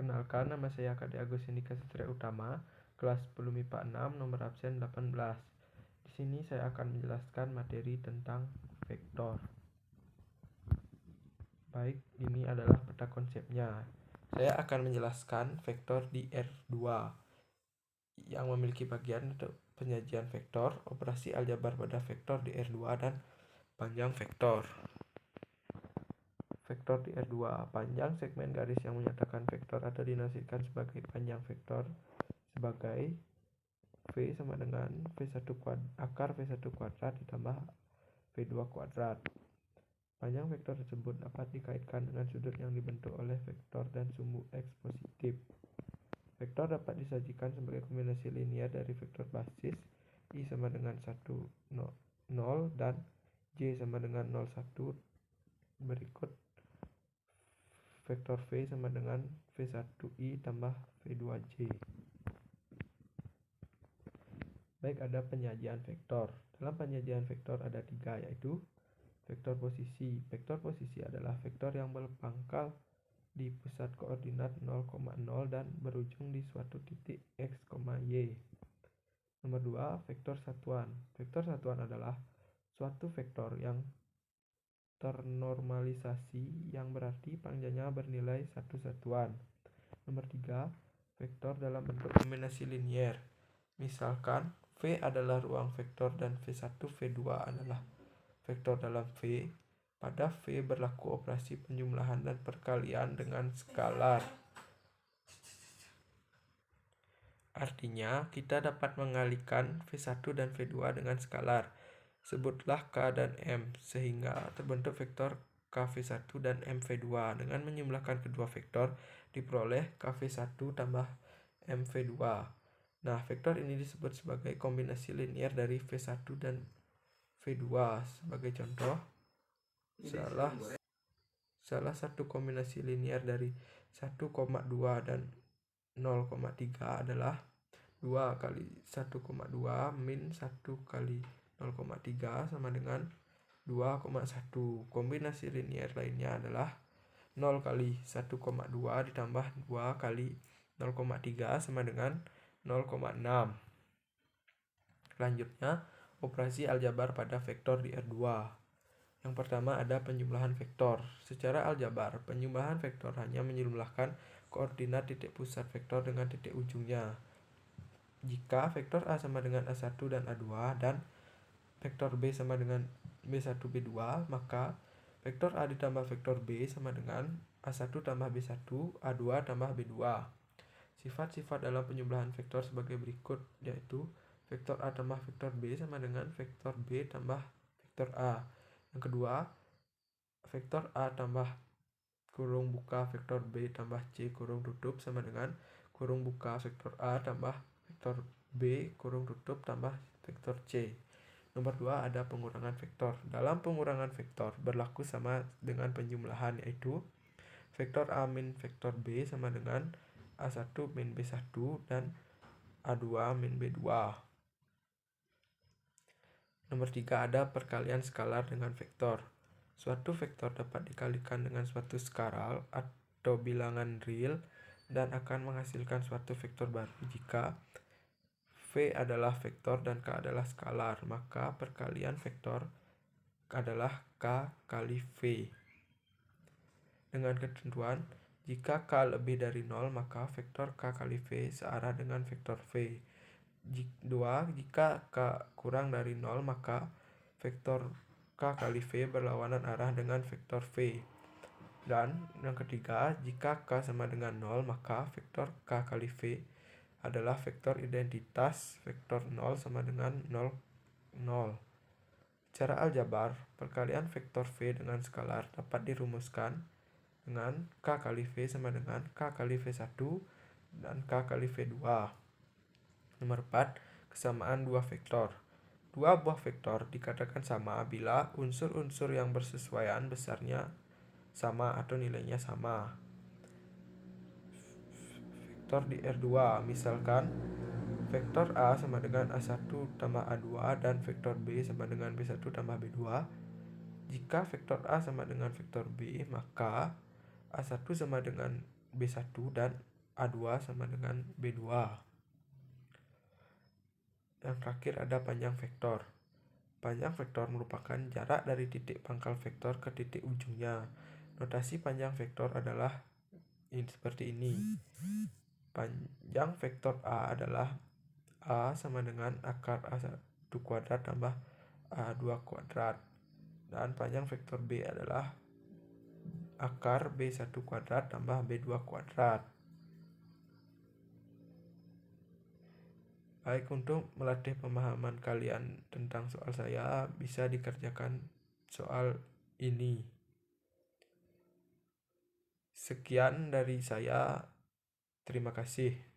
Perkenalkan, nama saya Kade Agus Indika Satria Utama, kelas 10 MIPA 6, nomor absen 18. Di sini saya akan menjelaskan materi tentang vektor. Baik, ini adalah peta konsepnya. Saya akan menjelaskan vektor di R2 yang memiliki bagian untuk penyajian vektor, operasi aljabar pada vektor di R2, dan panjang vektor. Vektor di R2, panjang segmen garis yang menyatakan vektor atau dinosikan sebagai panjang vektor sebagai V sama dengan V1 akar V1 kuadrat ditambah V2 kuadrat. Panjang vektor tersebut dapat dikaitkan dengan sudut yang dibentuk oleh vektor dan sumbu X positif. Vektor dapat disajikan sebagai kombinasi linier dari vektor basis I sama dengan 1, 0 dan J sama dengan 0, 1. Berikut vektor V sama dengan V1I tambah V2J. Baik, ada penyajian vektor. Dalam penyajian vektor ada 3, yaitu vektor posisi. Vektor posisi adalah vektor yang berpangkal di pusat koordinat 0,0 dan berujung di suatu titik X, Y. Nomor 2, vektor satuan. Vektor satuan adalah suatu vektor yang ternormalisasi yang berarti panjangnya bernilai satu satuan. Nomor 3, vektor dalam bentuk kombinasi linier. Misalkan V adalah ruang vektor dan V1, V2 adalah vektor dalam V. Pada V berlaku operasi penjumlahan dan perkalian dengan skalar. Artinya, kita dapat mengalihkan V1 dan V2 dengan skalar. Sebutlah K dan M, sehingga terbentuk vektor KV1 dan MV2. Dengan menjumlahkan kedua vektor, diperoleh KV1 tambah MV2. Nah, vektor ini disebut sebagai kombinasi linier dari V1 dan V2. Sebagai contoh, salah satu kombinasi linier dari 1,2 dan 0,3 adalah 2 kali 1,2 min 1 kali 0,3 sama dengan 2,1. Kombinasi linier lainnya adalah 0 kali 1,2 ditambah 2 kali 0,3 sama dengan 0,6. Selanjutnya, operasi aljabar pada vektor di R2. Yang pertama ada penjumlahan vektor. Secara aljabar, penjumlahan vektor hanya menjumlahkan koordinat titik pusat vektor dengan titik ujungnya. Jika vektor A sama dengan A1 dan A2 dan vektor B sama dengan B1, B2, maka vektor A ditambah vektor B sama dengan A1 tambah B1, A2 tambah B2. Sifat-sifat dalam penjumlahan vektor sebagai berikut, yaitu vektor A tambah vektor B sama dengan vektor B tambah vektor A. Yang kedua, vektor A tambah kurung buka vektor B tambah C kurung tutup sama dengan kurung buka vektor A tambah vektor B kurung tutup tambah vektor C. Nomor 2, ada pengurangan vektor. Dalam pengurangan vektor berlaku sama dengan penjumlahan, yaitu vektor A min vektor B sama dengan A1 min B1 dan A2 min B2. Nomor 3, ada perkalian skalar dengan vektor. Suatu vektor dapat dikalikan dengan suatu skalar atau bilangan real dan akan menghasilkan suatu vektor baru. Jika V adalah vektor dan K adalah skalar, maka perkalian vektor adalah K kali V. Dengan ketentuan, jika K lebih dari 0, maka vektor K kali V searah dengan vektor V. 2. Jika K kurang dari 0, maka vektor K kali V berlawanan arah dengan vektor V. Dan yang ketiga, jika K sama dengan 0, maka vektor K kali V adalah vektor identitas vektor 0 sama dengan 0, 0. Secara aljabar, perkalian vektor V dengan skalar dapat dirumuskan dengan K kali V sama dengan K kali V1 dan K kali V2. Nomor 4, kesamaan dua vektor. Dua buah vektor dikatakan sama bila unsur-unsur yang bersesuaian besarnya sama atau nilainya sama. Vektor di R2, misalkan vektor A sama dengan A1 tambah A2 dan vektor B sama dengan B1 tambah B2. Jika vektor A sama dengan vektor B, maka A1 sama dengan B1 dan A2 sama dengan B2. Yang terakhir ada panjang vektor. Panjang vektor merupakan jarak dari titik pangkal vektor ke titik ujungnya. Notasi panjang vektor adalah seperti ini. Panjang vektor A adalah A sama dengan akar A1 kuadrat tambah A2 kuadrat. Dan panjang vektor B adalah akar B1 kuadrat tambah B2 kuadrat. Baik, untuk melatih pemahaman kalian tentang soal saya, bisa dikerjakan soal ini. Sekian dari saya. Terima kasih.